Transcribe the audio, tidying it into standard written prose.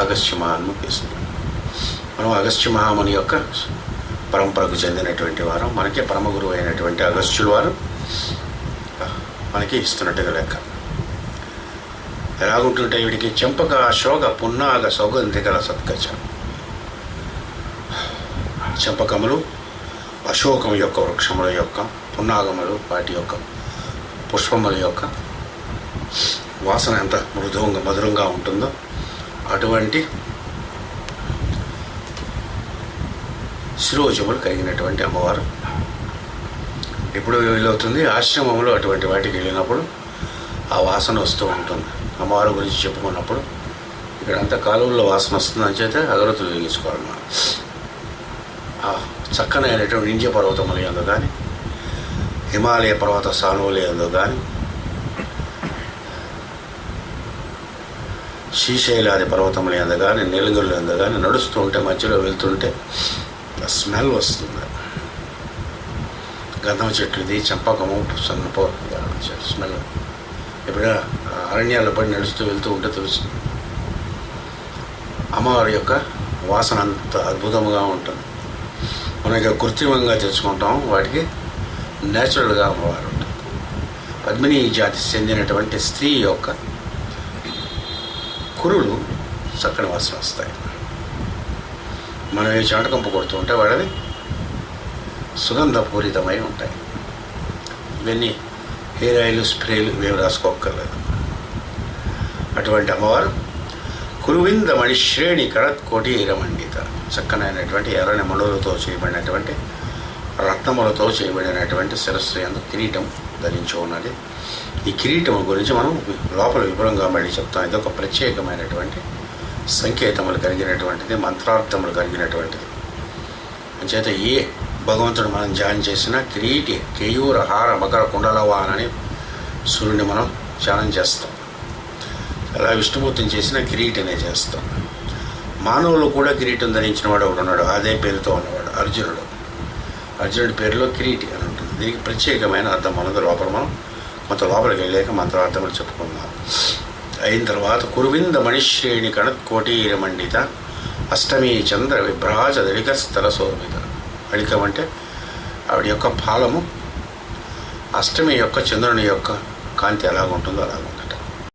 అగస్త్య మహామునికి ఇస్తుంది. మనం అగస్త్య మహాముని యొక్క పరంపరకు చెందినటువంటి వారు. మనకి పరమ గురువు అయినటువంటి అగస్త్యులు వారు మనకి ఇస్తున్నట్టుగా లెక్క. ఎలాగుంటుంటే వీడికి చెంపక అశోక పున్నాగ సౌగంధికల సత్కచ. చెంపకములు, అశోకం యొక్క వృక్షముల యొక్క, పున్నాగములు వాటి యొక్క పుష్పముల యొక్క వాసన ఎంత మధురంగా ఉంటుందో అటువంటి శిరోజములు కలిగినటువంటి అమ్మవారు. ఇప్పుడు వీలవుతుంది ఆశ్రమంలో అటువంటి వాటికి వెళ్ళినప్పుడు ఆ వాసన వస్తూ ఉంటుంది. అమ్మవారి గురించి చెప్పుకున్నప్పుడు ఇక్కడ అంతా కాలువల్లో వాసన వస్తుందని చేత అగరత్తులు వెలిగించుకోవాలి మనం. ఆ చక్కనైనటువంటి ఇంద్య పర్వతములు ఎందు కానీ, హిమాలయ పర్వత సానువులు ఎందు కానీ, శ్రీశైలాది పర్వతములు ఎందు కానీ, నీలగిరులు ఎందు కానీ నడుస్తూ ఉంటే మధ్యలో వెళ్తుంటే స్మెల్ వస్తుంది. గంధం చెట్లుది, చంపకము, సన్నపో స్మెల్. ఇప్పుడు అరణ్యాల్లో పడి నడుస్తూ వెళ్తూ ఉంటే తెలుస్తుంది. అమ్మవారి యొక్క వాసన అంత అద్భుతంగా ఉంటుంది. మనకి కృత్రిమంగా తెచ్చుకుంటాం, వాటికి న్యాచురల్గా అమ్మవారు ఉంటుంది. పద్మిని జాతికి చెందినటువంటి స్త్రీ యొక్క కురులు చక్కని వాసన వస్తాయి. మనం ఈ చాటకంపు కొడుతూ ఉంటే వాడవి సుగంధపూరితమై ఉంటాయి. ఇవన్నీ హెయిర్ ఆయిల్, స్ప్రేలు ఇవేమి రాసుకోక్కర్లేదు. అటువంటి అమ్మవారు కురువింద మణిశ్రేణి కడత్కోటీరమండిత. చక్కనైనటువంటి ఎర్రని మణులతో చేయబడినటువంటి, రత్నములతో చేయబడినటువంటి శిరస్సు యందు కిరీటం ధరించి ఉన్నది. ఈ కిరీటం గురించి మనం లోపల విపులంగా మళ్ళీ చెప్తాం. ఇది ఒక ప్రత్యేకమైనటువంటి సంకేతములు కలిగినటువంటిది, మంత్రార్థములు కలిగినటువంటిది. అంచేత ఏ భగవంతుడు మనం ధ్యానం చేసిన కిరీటి కేయూర హార మకర కుండలవానని సూర్యుడిని మనం ధ్యానం చేస్తాం. అలా విష్ణుమూర్తిని చేసిన కిరీటినే చేస్తాం. మానవులు కూడా కిరీటం ధరించిన వాడు ఒకడు ఉన్నాడు, అదే పేరుతో ఉన్నవాడు అర్జునుడు. అర్జునుడి పేరులో కిరీటి అని ఉంటుంది. దీనికి ప్రత్యేకమైన అర్థం ఉన్నది. లోపల మనం కొంత లోపలికి వెళ్ళాక మంత్రార్థములు చెప్పుకుందాం. అయిన తర్వాత కురువింద మణిశ్రేణి కణత్కోటీరమండిత అష్టమి చంద్ర విభ్రాజ దళిక స్థల శోభిత. అళికం అంటే ఆవిడ యొక్క ఫాలము అష్టమి యొక్క చంద్రుని యొక్క కాంతి ఎలాగుంటుందో అలాగుంటుంది.